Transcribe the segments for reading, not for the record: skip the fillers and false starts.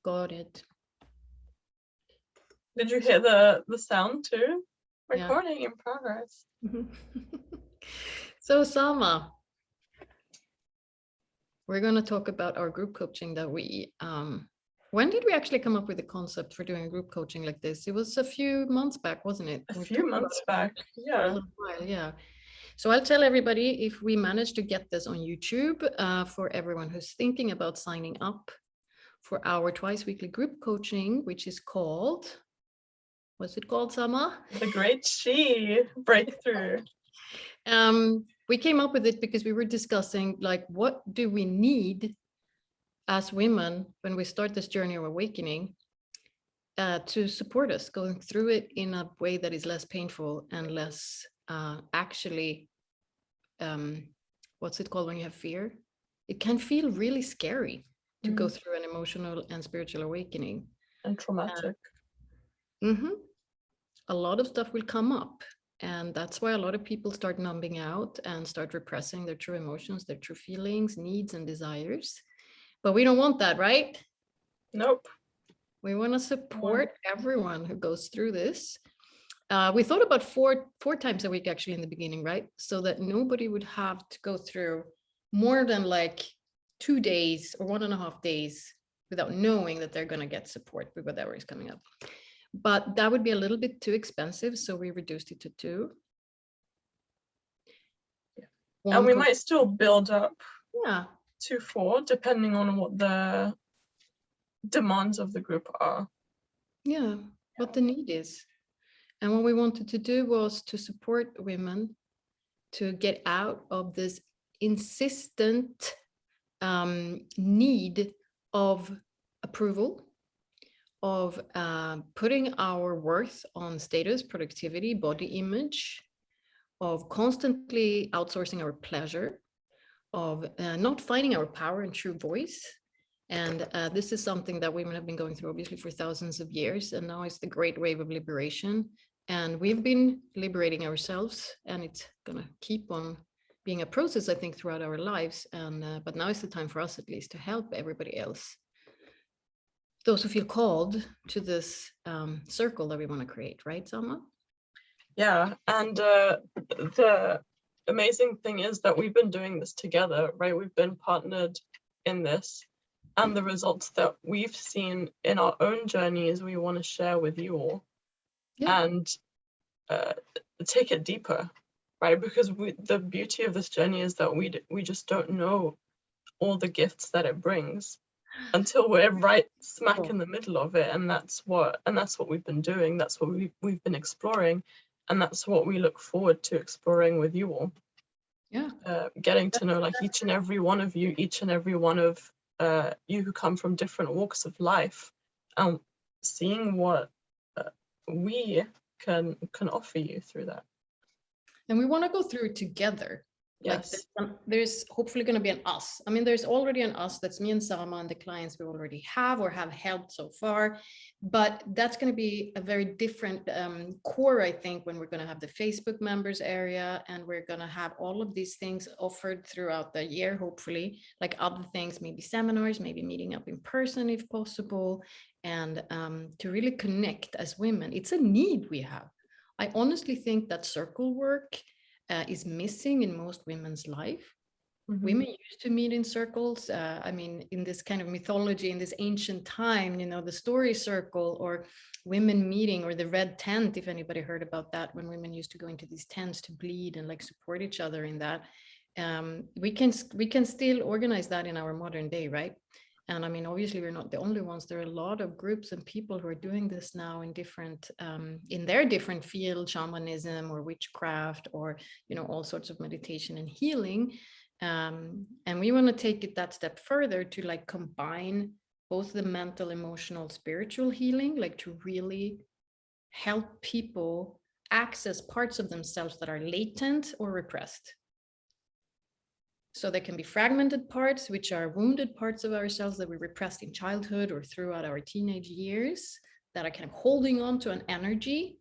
Got it. Did you hear the sound too? Yeah. Recording in progress. So Sama, we're going to talk about our group coaching that we when did we actually come up with the concept for doing group coaching like this? It was a few months back, wasn't it? A We few talked months about it back, for a yeah. little while, yeah. So I'll tell everybody, if we manage to get this on YouTube, for everyone who's thinking about signing up for our twice weekly group coaching, which is called, what's it called, Sama? The Great She Breakthrough. We came up with it because we were discussing, like, what do we need as women when we start this journey of awakening to support us going through it in a way that is less painful and less actually, what's it called when you have fear? It can feel really scary to go through an emotional and spiritual awakening. And traumatic. A lot of stuff will come up. And that's why a lot of people start numbing out and start repressing their true emotions, their true feelings, needs, and desires. But we don't want that, right? Nope. We want to support everyone who goes through this. We thought about four times a week, actually, in the beginning, right? So that nobody would have to go through more than like 2 days or 1.5 days without knowing that they're going to get support with whatever is coming up. But that would be a little bit too expensive, so we reduced it to 2. Yeah. And we might still build up to 4, depending on what the demands of the group are. Yeah, what the need is. And what we wanted to do was to support women to get out of this insistent need of approval, of putting our worth on status, productivity, body image, of constantly outsourcing our pleasure, of not finding our power and true voice. And this is something that women have been going through, obviously, for thousands of years. And now it's the great wave of liberation. And we've been liberating ourselves, and it's going to keep on being a process, I think, throughout our lives. And but now is the time for us, at least, to help everybody else, those who feel called to this circle that we want to create, right, Sama? Yeah, and the amazing thing is that we've been doing this together, right? We've been partnered in this, and the results that we've seen in our own journeys, we want to share with you all, and take it deeper, right? Because the beauty of this journey is that we just don't know all the gifts that it brings until we're right smack in the middle of it, and that's what we've been doing. That's what we've been exploring, and that's what we look forward to exploring with you all. Getting to know like each and every one of you, each and every one of you who come from different walks of life, and seeing what we can offer you through that. And we want to go through it together. Yes. Like there's hopefully going to be an us. I mean, there's already an us. That's me and Sama and the clients we already have or have helped so far. But that's going to be a very different core, I think, when we're going to have the Facebook members area, and we're going to have all of these things offered throughout the year, hopefully, like other things, maybe seminars, maybe meeting up in person if possible, and to really connect as women. It's a need we have. I honestly think that circle work is missing in most women's life. Women used to meet in circles. I mean, in this kind of mythology, in this ancient time, you know, the story circle or women meeting, or the red tent, if anybody heard about that, when women used to go into these tents to bleed and like support each other in that. We can still organize that in our modern day, right? And I mean, obviously, we're not the only ones. There are a lot of groups and people who are doing this now in different, in their different field, shamanism or witchcraft, or, you know, all sorts of meditation and healing. And we want to take it that step further to like combine both the mental, emotional, spiritual healing, like to really help people access parts of themselves that are latent or repressed. So there can be fragmented parts, which are wounded parts of ourselves that we repressed in childhood or throughout our teenage years, that are kind of holding on to an energy.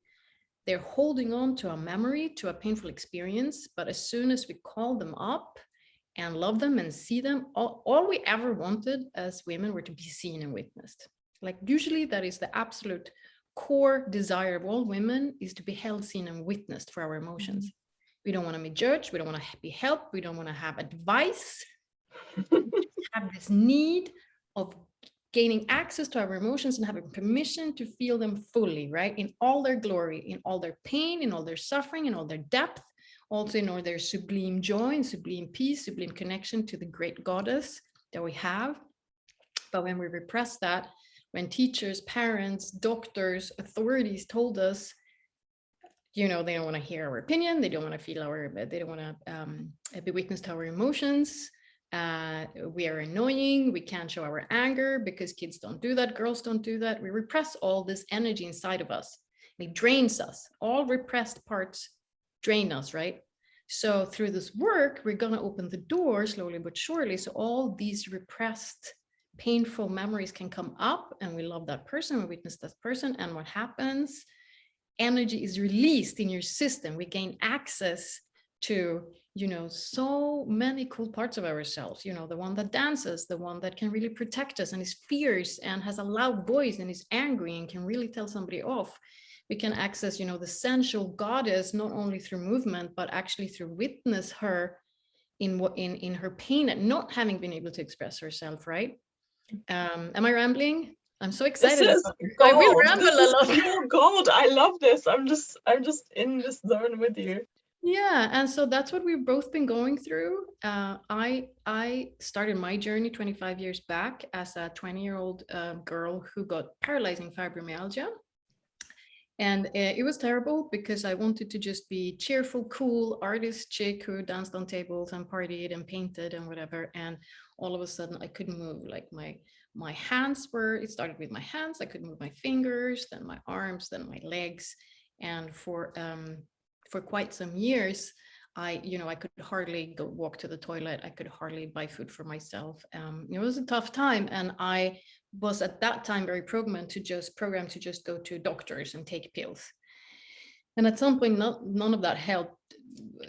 They're holding on to a memory, to a painful experience. But as soon as we call them up and love them and see them, all we ever wanted as women were to be seen and witnessed. Like usually that is the absolute core desire of all women, is to be held, seen, and witnessed for our emotions. We don't want to be judged. We don't want to be helped. We don't want to have advice. We just have this need of gaining access to our emotions and having permission to feel them fully, right? In all their glory, in all their pain, in all their suffering, in all their depth, also in all their sublime joy and sublime peace, sublime connection to the great goddess that we have. But when we repress that, when teachers, parents, doctors, authorities told us, you know, they don't want to hear our opinion, they don't want to feel they don't want to be witness to our emotions. We are annoying, we can't show our anger because kids don't do that, girls don't do that. We repress all this energy inside of us. It drains us. All repressed parts drain us, right? So through this work, we're going to open the door slowly but surely. So all these repressed, painful memories can come up, and we love that person, we witness that person, and what happens? Energy is released in your system. We gain access to, you know, so many cool parts of ourselves, you know, the one that dances, the one that can really protect us and is fierce and has a loud voice and is angry and can really tell somebody off. We can access, you know, the sensual goddess, not only through movement, but actually through witness her in her pain at not having been able to express herself, right? Am I rambling? I'm so excited. This is I will gold. ramble This a is lot. pure gold. I love this. I'm just in this zone with you. Yeah, and so that's what we've both been going through. I started my journey 25 years back as a 20-year-old girl who got paralyzing fibromyalgia. And it was terrible because I wanted to just be cheerful, cool artist chick who danced on tables and partied and painted and whatever. And all of a sudden I couldn't move. Like my hands were, it started with my hands. I couldn't move my fingers, then my arms, then my legs. And for quite some years, I could hardly go walk to the toilet. I could hardly buy food for myself. It was a tough time. And I was at that time very programmed to just go to doctors and take pills. And at some point, none of that helped.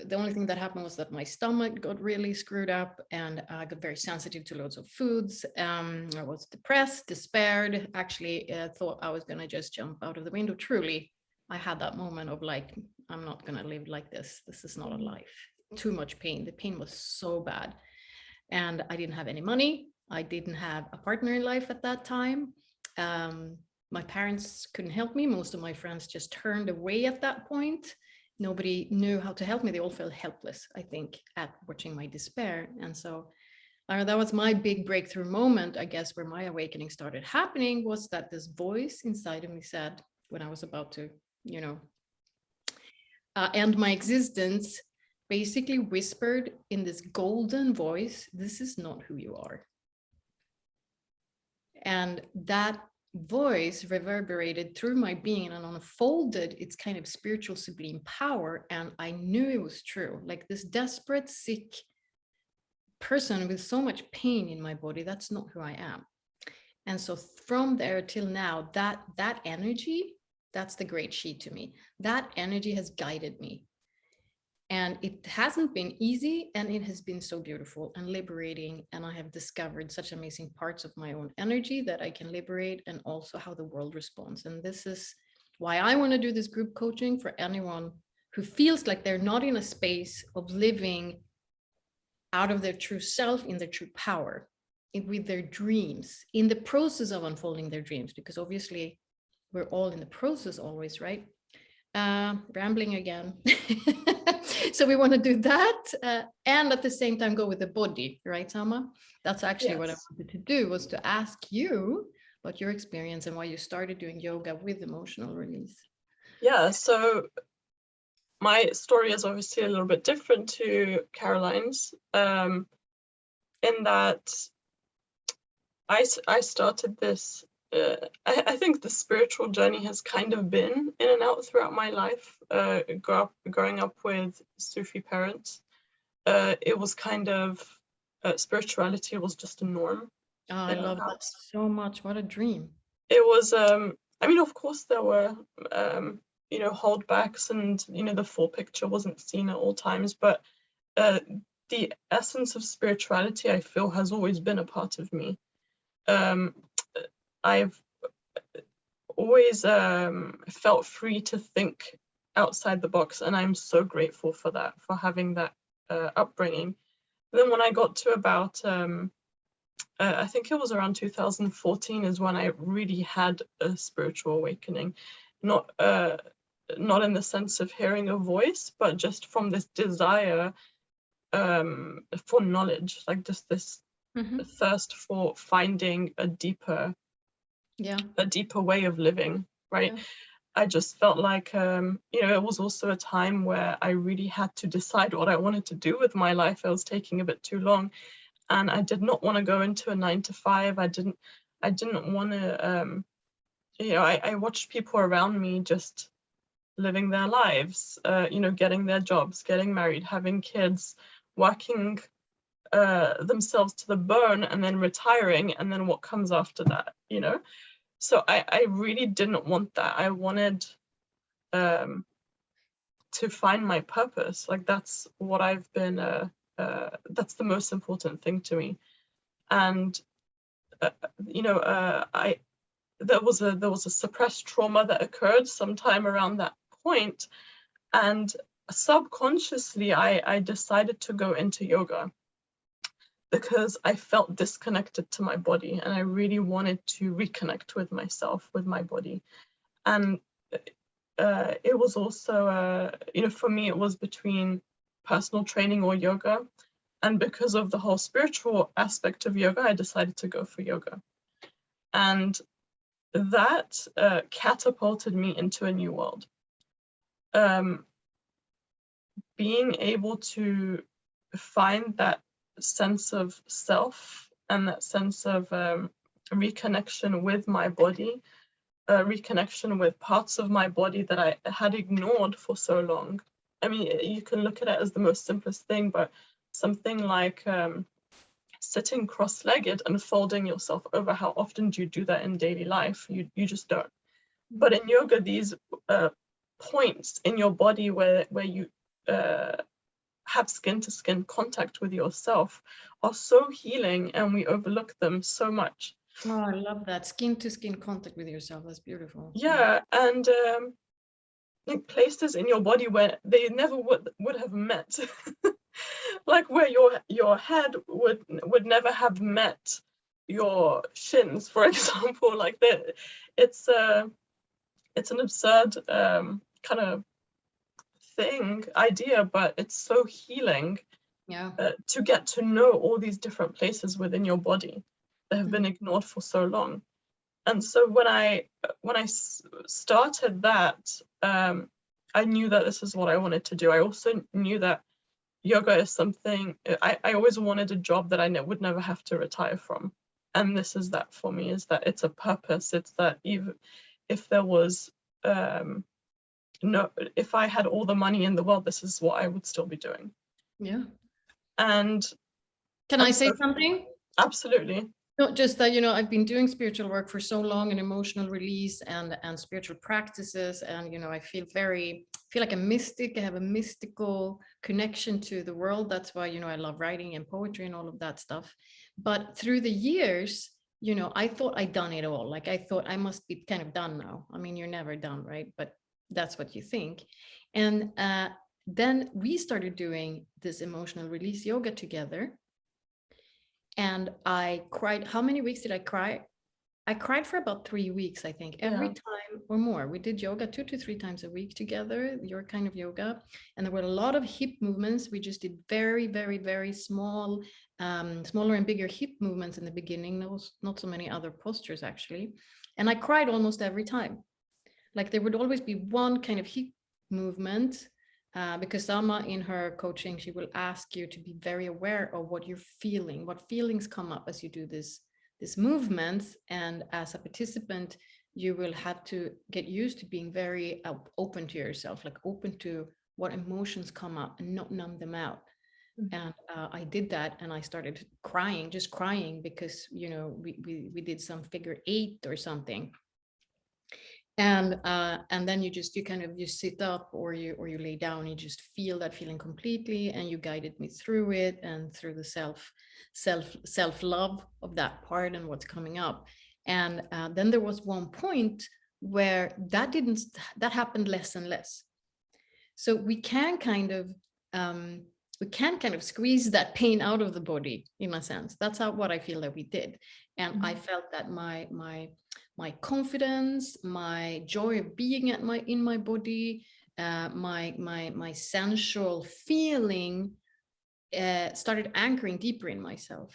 The only thing that happened was that my stomach got really screwed up and I got very sensitive to loads of foods. I was depressed, despaired, actually thought I was going to just jump out of the window. Truly, I had that moment of like, I'm not going to live like this. This is not a life. Too much pain. The pain was so bad. And I didn't have any money. I didn't have a partner in life at that time. My parents couldn't help me. Most of my friends just turned away at that point. Nobody knew how to help me. They all felt helpless, I think, at watching my despair. And so that was my big breakthrough moment, I guess, where my awakening started happening, was that this voice inside of me said, when I was about to, end my existence, basically whispered in this golden voice, this is not who you are. And that voice reverberated through my being and unfolded its kind of spiritual sublime power. And I knew it was true. Like this desperate, sick person with so much pain in my body, that's not who I am. And so from there till now, that energy, that's the great she to me. That energy has guided me. And it hasn't been easy, and it has been so beautiful and liberating. And I have discovered such amazing parts of my own energy that I can liberate, and also how the world responds. And this is why I want to do this group coaching for anyone who feels like they're not in a space of living out of their true self, in their true power, with their dreams, in the process of unfolding their dreams, because obviously we're all in the process always, right? Rambling again. So we want to do that and at the same time go with the body, right, Sama? That's actually what I wanted to do, was to ask you about your experience and why you started doing yoga with emotional release. Yeah, so my story is obviously a little bit different to Caroline's, in that I started this. I think the spiritual journey has kind of been in and out throughout my life. Growing up with Sufi parents, it was kind of spirituality was just a norm. Oh, I love that so much. What a dream. It was. I mean, of course, there were holdbacks, and the full picture wasn't seen at all times. But the essence of spirituality, I feel, has always been a part of me. I've always felt free to think outside the box, and I'm so grateful for that, for having that upbringing. Then when I got to about I think it was around 2014 is when I really had a spiritual awakening, not in the sense of hearing a voice, but just from this desire for knowledge, like just this thirst for finding a deeper way of living, right? Yeah. I just felt like it was also a time where I really had to decide what I wanted to do with my life. It was taking a bit too long, and I did not want to go into a 9 to 5. I didn't want to I watched people around me just living their lives, getting their jobs, getting married, having kids, working themselves to the bone, and then retiring, and then what comes after that, So I really didn't want that. I wanted to find my purpose. Like that's what I've been. That's the most important thing to me. And I there was a suppressed trauma that occurred sometime around that point, and subconsciously I decided to go into yoga because I felt disconnected to my body, and I really wanted to reconnect with myself, with my body. And it was also, for me, it was between personal training or yoga. And because of the whole spiritual aspect of yoga, I decided to go for yoga. And that catapulted me into a new world. Being able to find that sense of self and that sense of reconnection with my body, reconnection with parts of my body that I had ignored for so long. I mean, you can look at it as the most simplest thing, but something like sitting cross-legged and folding yourself over, how often do you do that in daily life? You just don't. But in yoga, these points in your body where you have skin-to-skin contact with yourself are so healing, and we overlook them so much. Oh, I love that. Skin-to-skin contact with yourself. That's beautiful. Yeah, and like places in your body where they never would have met. Like where your head would never have met your shins, for example. Like that, it's an absurd kind of idea, but it's so healing. Yeah. To get to know all these different places within your body that have been ignored for so long. And so when I started that, I knew that this is what I wanted to do. I also knew that yoga is something I always wanted, a job that I would never have to retire from. And this is that for me, is that it's a purpose. It's that even if there was if I had all the money in the world, this is what I would still be doing. Yeah. And can I say something? Absolutely. Not just that, I've been doing spiritual work for so long, and emotional release and spiritual practices, and I feel like a mystic. I have a mystical connection to the world. That's why I love writing and poetry and all of that stuff. But through the years, I thought I'd done it all. Like I thought I must be kind of done now. I mean, you're never done, right? But that's what you think. And then we started doing this emotional release yoga together. And I cried. How many weeks did I cry? I cried for about 3 weeks, I think, every time or more. We did yoga 2 to 3 times a week together, your kind of yoga. And there were a lot of hip movements. We just did very, very, very small, smaller and bigger hip movements in the beginning. There was not so many other postures, actually. And I cried almost every time. Like there would always be one kind of hip movement, because Sama, in her coaching, she will ask you to be very aware of what you're feeling, what feelings come up as you do this movements. And as a participant, you will have to get used to being very open to yourself, like open to what emotions come up and not numb them out. And I did that, and I started crying, just crying, because we did some figure 8 or something. And then you sit up, or you lay down, you just feel that feeling completely, and you guided me through it, and through the self love of that part and what's coming up. And then there was one point where that happened less and less. So we can kind of squeeze that pain out of the body, in a sense. That's what I feel that we did. And I felt that my confidence, my joy of being in my body, my sensual feeling started anchoring deeper in myself.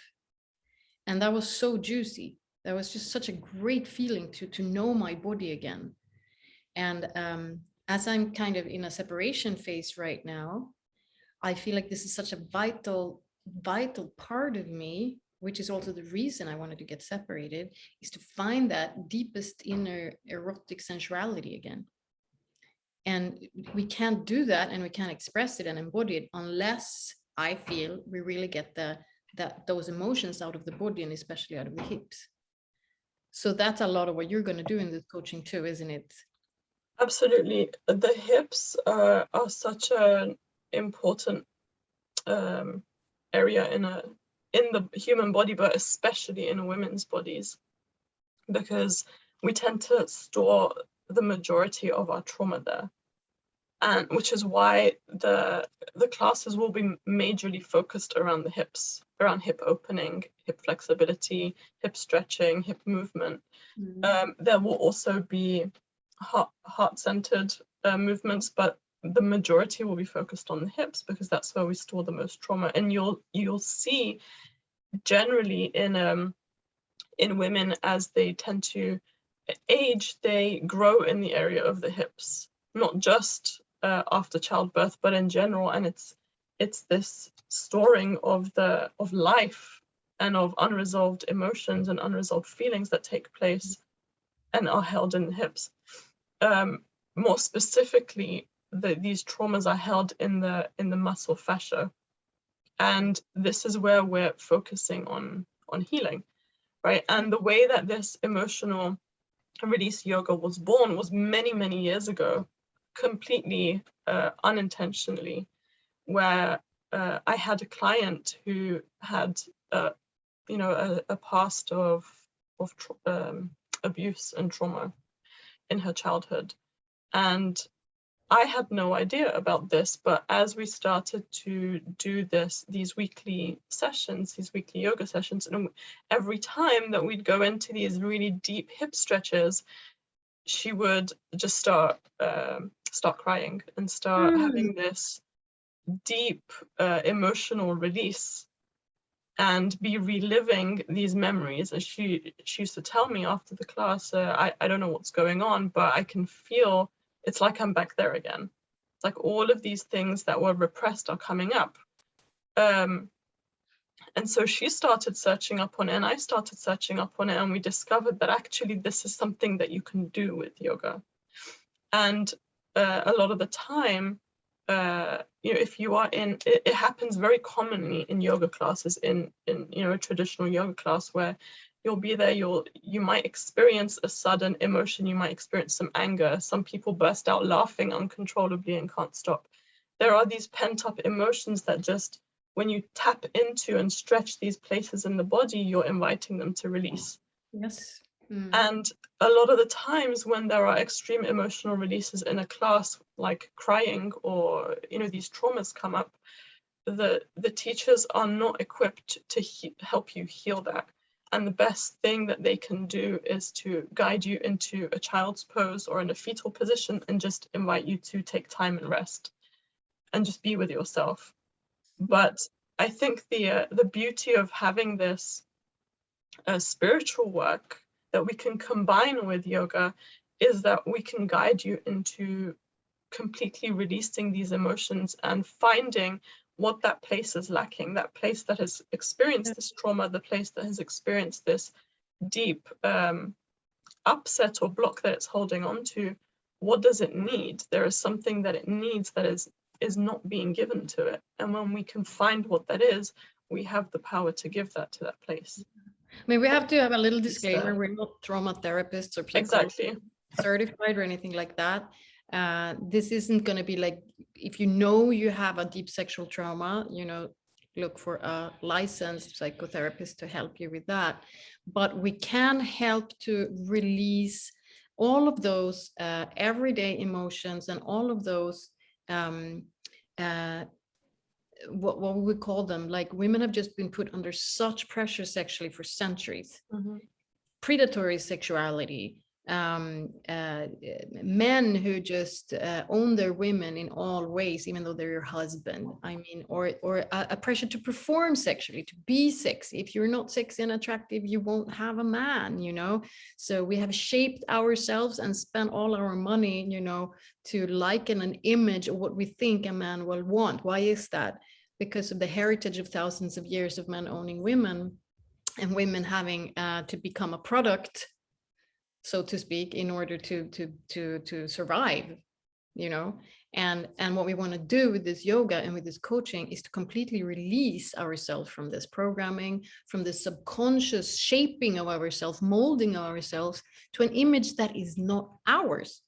And that was so juicy. That was just such a great feeling to know my body again. And as I'm kind of in a separation phase right now, I feel like this is such a vital part of me, which is also the reason I wanted to get separated, is to find that deepest inner erotic sensuality again. And we can't do that, and we can't express it and embody it unless I feel we really get those emotions out of the body, and especially out of the hips. So that's a lot of what you're going to do in this coaching too, isn't it? Absolutely. The hips are such an important area in the human body, but especially in women's bodies, because we tend to store the majority of our trauma there. And which is why the classes will be majorly focused around the hips, around hip opening, hip flexibility, hip stretching, hip movement. There will also be heart-centered movements, but the majority will be focused on the hips, because that's where we store the most trauma. And you'll see generally in women, as they tend to age, they grow in the area of the hips, not just after childbirth, but in general. And it's this storing of life and of unresolved emotions and unresolved feelings that take place and are held in the hips. More specifically, these traumas are held in the muscle fascia, and this is where we're focusing on healing, right? And the way that this emotional release yoga was born was many years ago, completely unintentionally, where I had a client who had a past of abuse and trauma in her childhood. And I had no idea about this, but as we started to do these weekly sessions, these weekly yoga sessions, and every time that we'd go into these really deep hip stretches, she would just start crying and start having this deep emotional release and be reliving these memories. And she used to tell me after the class, I don't know what's going on, but I can feel it's like I'm back there again. It's like all of these things that were repressed are coming up. And so she started searching up on it, and I started searching up on it, and we discovered that actually this is something that you can do with yoga. And a lot of the time, if you are in, it happens very commonly in yoga classes, in a traditional yoga class, where you'll be there, you might experience a sudden emotion, you might experience some anger, some people burst out laughing uncontrollably and can't stop. There are these pent-up emotions that just, when you tap into and stretch these places in the body, you're inviting them to release. Yes. And a lot of the times when there are extreme emotional releases in a class, like crying or these traumas come up, the teachers are not equipped to help you heal that. And the best thing that they can do is to guide you into a child's pose or in a fetal position and just invite you to take time and rest and just be with yourself. But I think the beauty of having this spiritual work that we can combine with yoga is that we can guide you into completely releasing these emotions and finding what that place is lacking, that place that has experienced this trauma, the place that has experienced this deep upset or block that it's holding on to. What does it need? There is something that it needs that is not being given to it. And when we can find what that is, we have the power to give that to that place. I mean, we have to have a little disclaimer. We're not trauma therapists or exactly certified or anything like that. This isn't going to be like, if you have a deep sexual trauma, look for a licensed psychotherapist to help you with that. But we can help to release all of those everyday emotions and all of those what we would call them, like women have just been put under such pressure sexually for centuries. Predatory sexuality, men who just own their women in all ways, even though they're your husband. I mean, or a pressure to perform sexually, to be sexy. If you're not sexy and attractive, you won't have a man, you know. So we have shaped ourselves and spent all our money, you know, to liken an image of what we think a man will want. Why is that? Because of the heritage of thousands of years of men owning women, and women having to become a product, so to speak, in order to survive, you know. And what we want to do with this yoga and with this coaching is to completely release ourselves from this programming, from this subconscious shaping of ourselves, molding ourselves to an image that is not ours,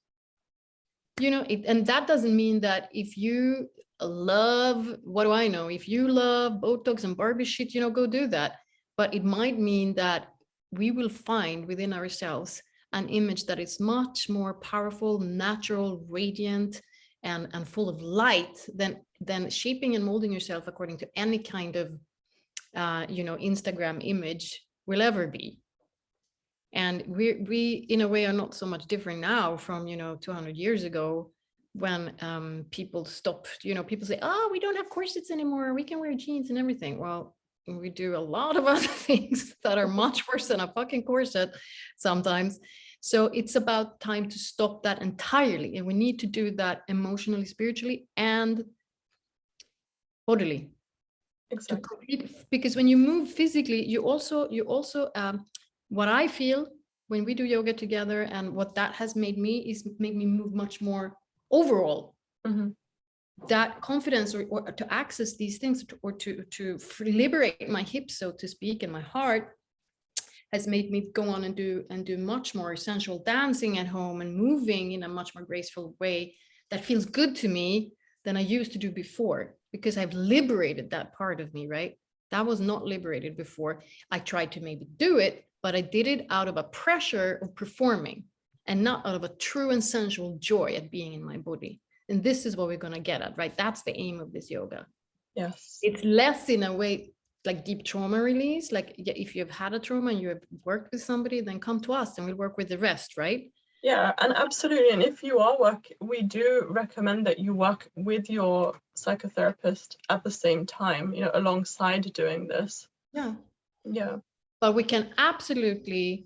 you know. And that doesn't mean that if you love, what do I know, if you love Botox and Barbie shit, you know, go do that. But it might mean that we will find within ourselves an image that is much more powerful, natural, radiant, and full of light than shaping and molding yourself according to any kind of, you know, Instagram image will ever be. And we in a way are not so much different now from, you know, 200 years ago, when people stopped, you know, people say, oh, we don't have corsets anymore, we can wear jeans and everything. Well, we do a lot of other things that are much worse than a fucking corset sometimes. So it's about time to stop that entirely. And we need to do that emotionally, spiritually, and bodily. Exactly. Because when you move physically, you also what I feel when we do yoga together, and what that has made me, is make me move much more overall. That confidence, or to access these things, or to liberate my hips, so to speak, and my heart, has made me go on and do much more sensual dancing at home, and moving in a much more graceful way that feels good to me than I used to do before, because I've liberated that part of me, right? That was not liberated before. I tried to maybe do it, but I did it out of a pressure of performing, and not out of a true and sensual joy at being in my body. And this is what we're going to get at, right? That's the aim of this yoga. Yes. It's less, in a way, like deep trauma release. Like, if you've had a trauma and you have worked with somebody, then come to us and we'll work with the rest, right? Yeah, and absolutely. And if you are we do recommend that you work with your psychotherapist at the same time, you know, alongside doing this. Yeah. Yeah. But we can absolutely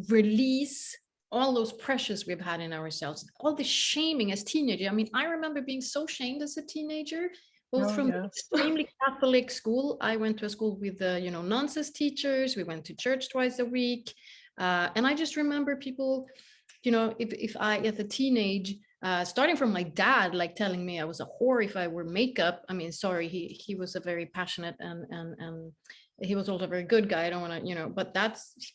release all those pressures we've had in ourselves, all the shaming as teenager. I mean, I remember being so shamed as a teenager, both from extremely Catholic school. I went to a school with, you know, nuns as teachers. We went to church twice a week. And I just remember people, you know, if I, at the teenage, starting from my dad, like telling me I was a whore if I wore makeup. I mean, sorry, he was a very passionate and he was also a very good guy. I don't want to, you know, but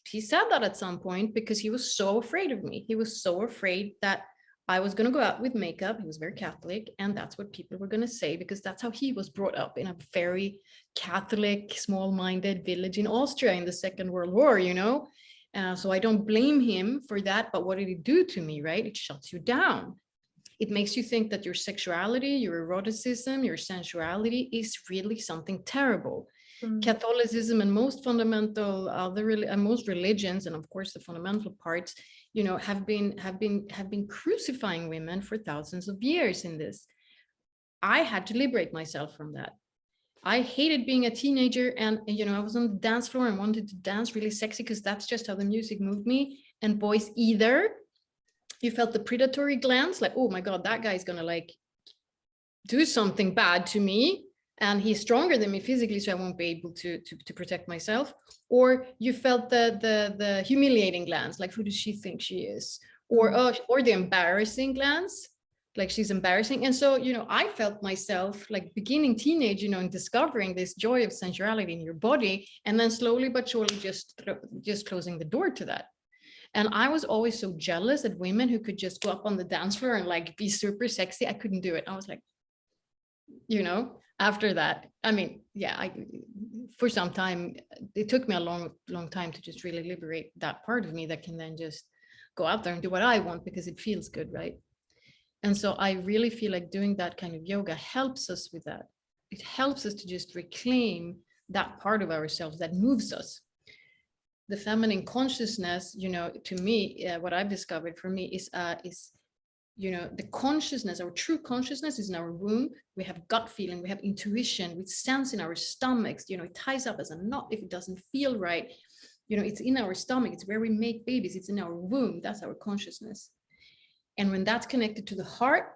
he said that at some point because he was so afraid of me. He was so afraid that I was going to go out with makeup. He was very Catholic, and that's what people were going to say, because that's how he was brought up, in a very Catholic, small-minded village in Austria in the Second World War, you know. So I don't blame him for that. But what did it do to me, right? It shuts you down. It makes you think that your sexuality, your eroticism, your sensuality is really something terrible. Catholicism and most fundamental and most religions, and of course the fundamental parts, you know, have been crucifying women for thousands of years in this. I had to liberate myself from that. I hated being a teenager, and you know, I was on the dance floor and wanted to dance really sexy because that's just how the music moved me. And boys, either you felt the predatory glance, like, oh my god, that guy's gonna like do something bad to me, and he's stronger than me physically, so I won't be able to protect myself. Or you felt the humiliating glance, like, who does she think she is? Or the embarrassing glance, like, she's embarrassing. And so, you know, I felt myself like beginning teenage, you know, and discovering this joy of sensuality in your body, and then slowly but surely just closing the door to that. And I was always so jealous at women who could just go up on the dance floor and like be super sexy. I couldn't do it. I was like, you know, after that, I mean, yeah, for some time, it took me a long time to just really liberate that part of me that can then just go out there and do what I want because it feels good, right? And so I really feel like doing that kind of yoga helps us with that. It helps us to just reclaim that part of ourselves that moves us. The feminine consciousness, to me, what I've discovered for me is the consciousness, our true consciousness is in our womb. We have gut feeling, we have intuition, we sense in our stomachs, it ties up as a knot if it doesn't feel right. It's in our stomach, it's where we make babies, it's in our womb, that's our consciousness. And when that's connected to the heart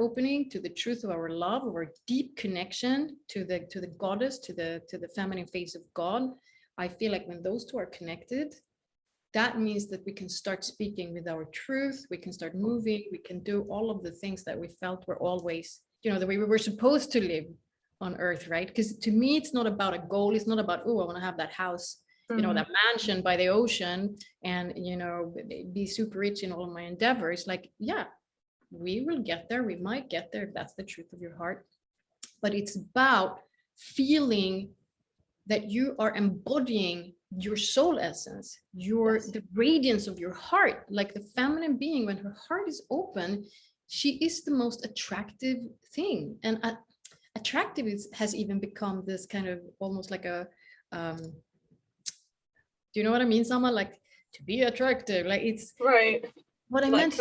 opening, to the truth of our love, of our deep connection to the goddess, to the feminine face of God, I feel like when those two are connected, that means that we can start speaking with our truth, we can start moving, we can do all of the things that we felt were always, the way we were supposed to live on earth, right? Because to me, it's not about a goal, it's not about, oh, I want to have that house, that mansion by the ocean and, be super rich in all of my endeavors. Like, yeah, we will get there, we might get there if that's the truth of your heart. But it's about feeling that you are embodying your soul essence, the radiance of your heart. Like the feminine being, when her heart is open, she is the most attractive thing. And attractive has even become this kind of almost like a do you know what I mean, Sama? Like, to be attractive, like it's right. What I like, meant,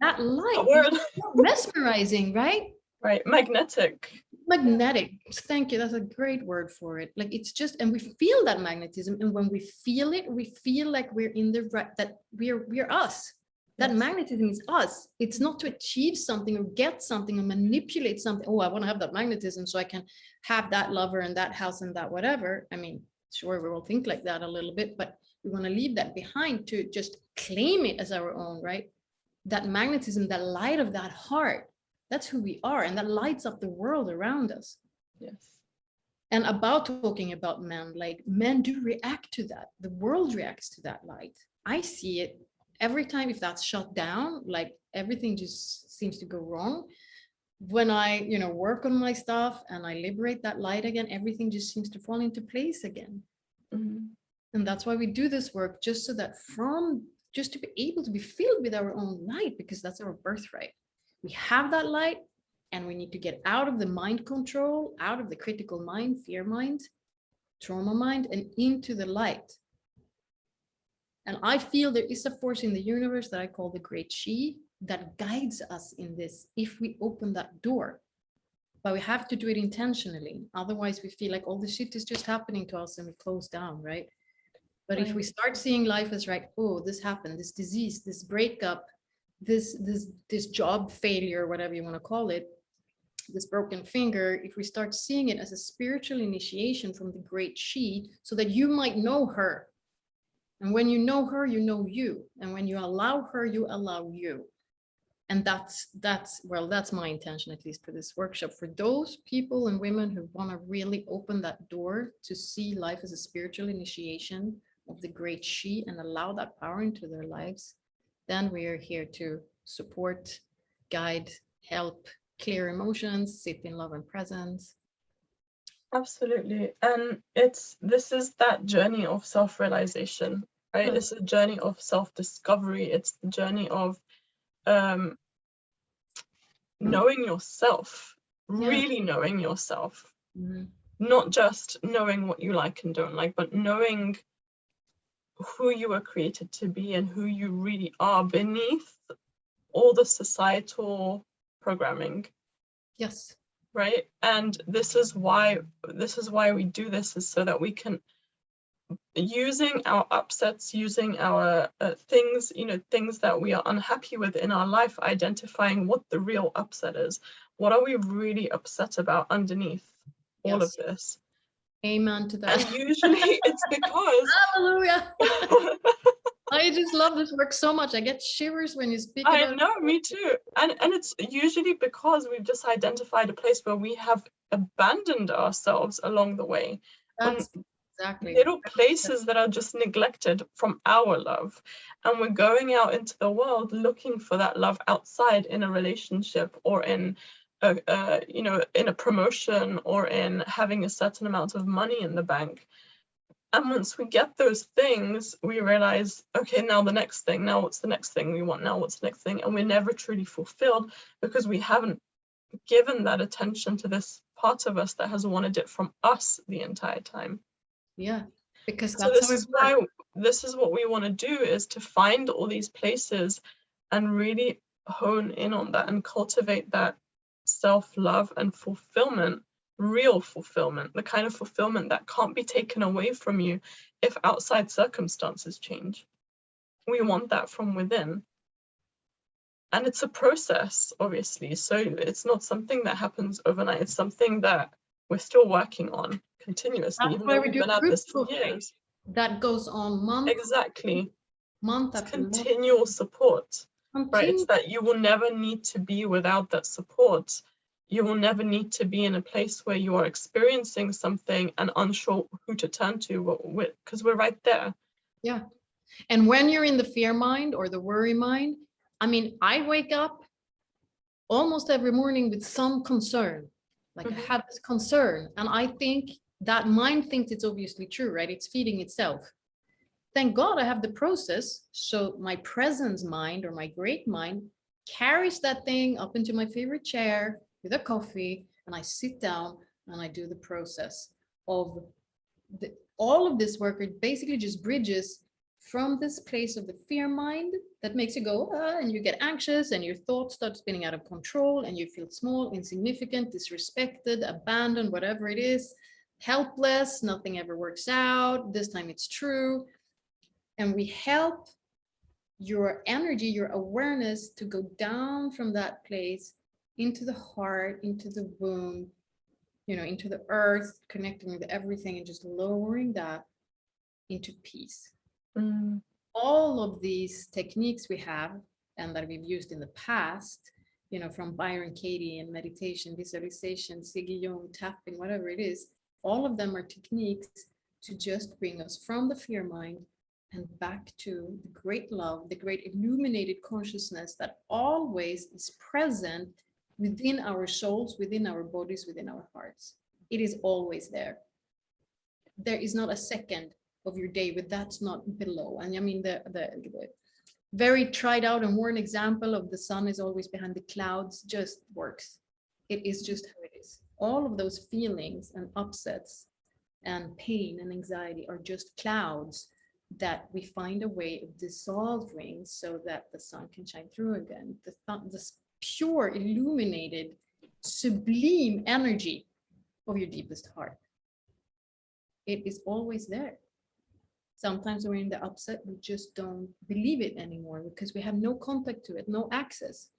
that light is so mesmerizing, right? Right, magnetic. Thank you, that's a great word for it. Like, it's just, and we feel that magnetism, and when we feel it, we feel like we're in the right, that we're us. That magnetism is us. It's not to achieve something or get something or manipulate something. Oh, I want to have that magnetism so I can have that lover and that house and that whatever. I mean, sure, we all think like that a little bit, but we want to leave that behind to just claim it as our own, right? That magnetism, that light of that heart, that's who we are, and that lights up the world around us. Yes. And about talking about men, like, men do react to that. The world reacts to that light. I see it every time. If that's shut down, like, everything just seems to go wrong. When I, work on my stuff and I liberate that light again, everything just seems to fall into place again. And that's why we do this work, just so that just to be able to be filled with our own light, because that's our birthright. We have that light, and we need to get out of the mind control, out of the critical mind, fear mind, trauma mind, and into the light. And I feel there is a force in the universe that I call the Great She that guides us in this if we open that door. But we have to do it intentionally. Otherwise, we feel like all the shit is just happening to us and we close down, right? But if we start seeing life as, right, oh, this happened, this disease, this breakup, this job failure, whatever you want to call it, this broken finger, if we start seeing it as a spiritual initiation from the Great She, so that you might know her. And when you know her, you know you. And when you allow her, you allow you. And that's my intention, at least for this workshop, for those people and women who want to really open that door to see life as a spiritual initiation of the Great She and allow that power into their lives. Then we are here to support, guide, help, clear emotions, sit in love and presence. Absolutely. And this is that journey of self-realization, right? It's a journey of self-discovery. It's the journey of knowing yourself, really knowing yourself, not just knowing what you like and don't like, but knowing who you were created to be and who you really are beneath all the societal programming. Yes. Right. And this is why we do this, is so that we can, using our upsets, using our things that we are unhappy with in our life, identifying what the real upset is. What are we really upset about underneath all of this? Amen to that. And usually it's because hallelujah. I just love this work so much. I get shivers when you speak about it. I know, me too. And it's usually because we've just identified a place where we have abandoned ourselves along the way. That's exactly. Little places that are just neglected from our love. And we're going out into the world looking for that love outside, in a relationship, or in in a promotion, or in having a certain amount of money in the bank. And once we get those things, we realize, okay, now the next thing, now what's the next thing we want, now what's the next thing? And we're never truly fulfilled because we haven't given that attention to this part of us that has wanted it from us the entire time. Yeah, because So that's how it works. this is what we want to do, is to find all these places and really hone in on that and cultivate that self-love and fulfillment, real fulfillment, the kind of fulfillment that can't be taken away from you if outside circumstances change. We want that from within. And it's a process, obviously. So it's not something that happens overnight. It's something that we're still working on continuously, That's even why though we we've do been at group this for coaching. years. That goes on month Exactly. It's after month. continual support, right? It's that you will never need to be without that support. You will never need to be in a place where you are experiencing something and unsure who to turn to, because we're right there. Yeah. And when you're in the fear mind or the worry mind, I mean, I wake up almost every morning with some concern. Like I have this concern, and I think that mind thinks it's obviously true, right? It's feeding itself. Thank God I have the process. So my presence mind or my great mind carries that thing up into my favorite chair with a coffee, and I sit down and I do the process of all of this work. It basically just bridges from this place of the fear mind that makes you go, and you get anxious and your thoughts start spinning out of control and you feel small, insignificant, disrespected, abandoned, whatever it is, helpless, nothing ever works out, this time it's true. And we help your energy, your awareness to go down from that place into the heart, into the womb, into the earth, connecting with everything and just lowering that into peace. All of these techniques we have and that we've used in the past, from Byron Katie and meditation, visualization, Qigong, tapping, whatever it is, all of them are techniques to just bring us from the fear mind and back to the great love, the great illuminated consciousness that always is present within our souls, within our bodies, within our hearts. It is always there. There is not a second of your day with that's not below. And I mean, the very tried out and worn example of the sun is always behind the clouds just works. It is just how it is. All of those feelings and upsets and pain and anxiety are just clouds that we find a way of dissolving so that the sun can shine through again. This pure, illuminated, sublime energy of your deepest heart. It is always there. Sometimes when we're in the upset, we just don't believe it anymore because we have no contact to it, no access.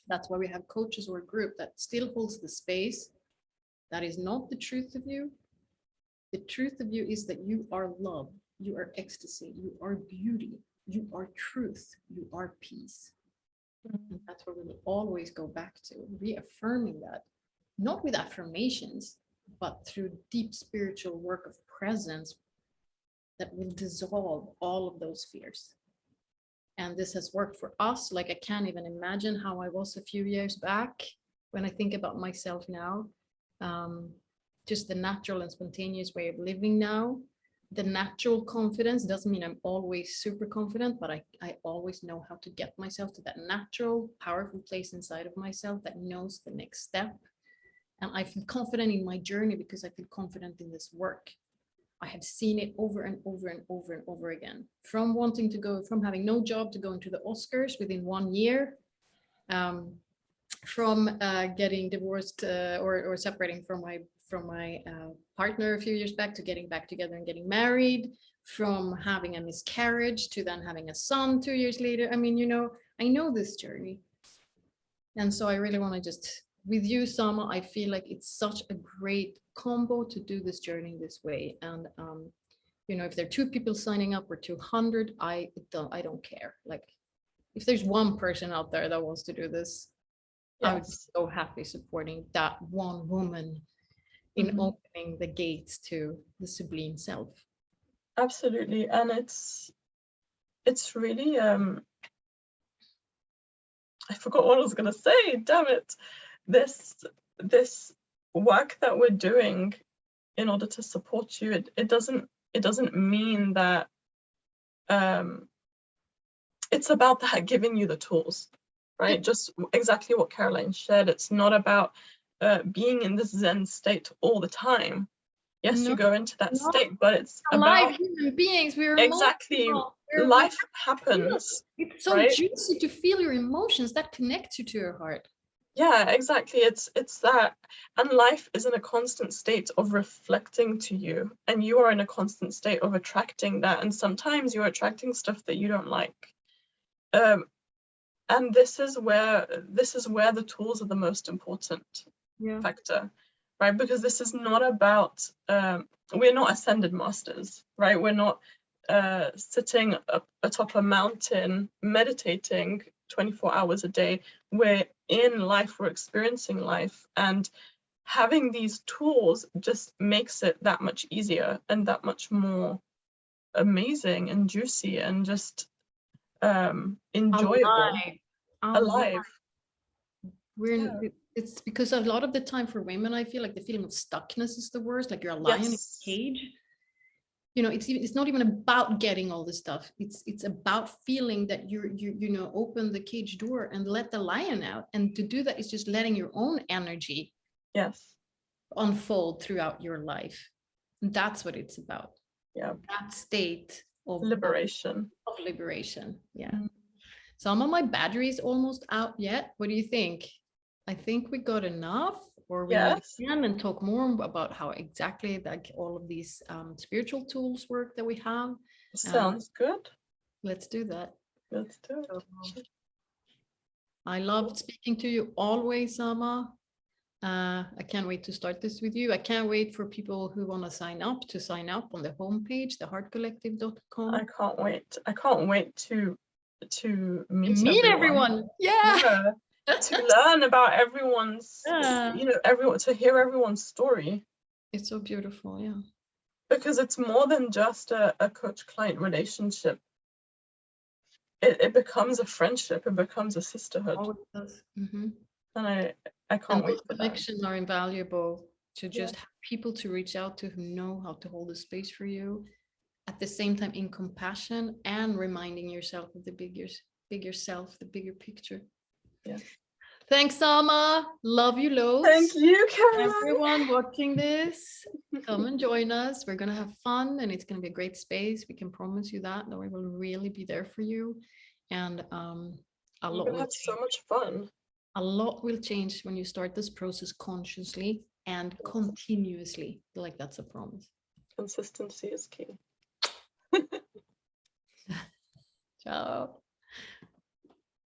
That's why we have coaches or a group that still holds the space. That is not the truth of you. The truth of you is that you are love, you are ecstasy, you are beauty, you are truth, you are peace. And that's where we will always go back to, reaffirming that, not with affirmations, but through deep spiritual work of presence that will dissolve all of those fears. And this has worked for us. Like I can't even imagine how I was a few years back when I think about myself now. Just the natural and spontaneous way of living now. The natural confidence doesn't mean I'm always super confident, but I always know how to get myself to that natural, powerful place inside of myself that knows the next step. And I feel confident in my journey because I feel confident in this work. I have seen it over and over and over and over again. From wanting to go, from having no job to going to the Oscars within 1 year, from getting divorced or separating from my partner a few years back to getting back together and getting married, from having a miscarriage to then having a son 2 years later. I mean, I know this journey. And so I really want to just, with you, Sama, I feel like it's such a great combo to do this journey this way. And if there are 2 people signing up or 200, I don't care. Like if there's one person out there that wants to do this, yes. I would be so happy supporting that one woman in opening the gates to the sublime self. Absolutely. And it's really I forgot what I was going to say, damn it. This work that we're doing in order to support you, it doesn't it doesn't mean that it's about that giving you the tools, right? Just exactly what Caroline shared. It's not about being in this Zen state all the time. Yes, No, you go into that state, but it's alive about human beings. We're exactly emotional. life happens, It's so right? juicy to feel your emotions. That connects you to your heart. Yeah, exactly. It's that, and life is in a constant state of reflecting to you, and you are in a constant state of attracting that. And sometimes you're attracting stuff that you don't like. And this is where the tools are the most important factor, right? Because this is not about we're not ascended masters, right? We're not sitting up atop a mountain meditating 24 hours a day. We're in life, we're experiencing life, and having these tools just makes it that much easier and that much more amazing and juicy and just enjoyable. Alive. It's because a lot of the time for women, I feel like the feeling of stuckness is the worst. Like you're a lion in a cage. You know, it's not even about getting all this stuff. It's about feeling that you know, open the cage door and let the lion out. And to do that is just letting your own energy unfold throughout your life. And that's what it's about. Yeah. That state of liberation. Of liberation. Yeah. Some of my battery is almost out yet. What do you think? I think we got enough, or we need again and talk more about how exactly like all of these spiritual tools work that we have. Sounds good. Let's do that. Let's do it. I loved speaking to you always, Sama. I can't wait to start this with you. I can't wait for people who want to sign up on the homepage, theheartcollective.com. I can't wait. I can't wait to meet everyone. Yeah. To learn about everyone's, you know, to hear everyone's story. It's so beautiful, yeah. Because it's more than just a coach-client relationship. It becomes a friendship. It becomes a sisterhood. Oh, it does. And I can't wait for that. Connections are invaluable to just have people to reach out to who know how to hold a space for you, at the same time in compassion and reminding yourself of the bigger self, the bigger picture. Yeah. Thanks, Sama. Love you loads. Thank you, Caroline. Everyone watching this, come and join us. We're going to have fun and it's going to be a great space. We can promise you that we will really be there for you. And a lot will have so much fun. A lot will change when you start this process consciously and continuously. I feel like that's a promise. Consistency is key. Ciao.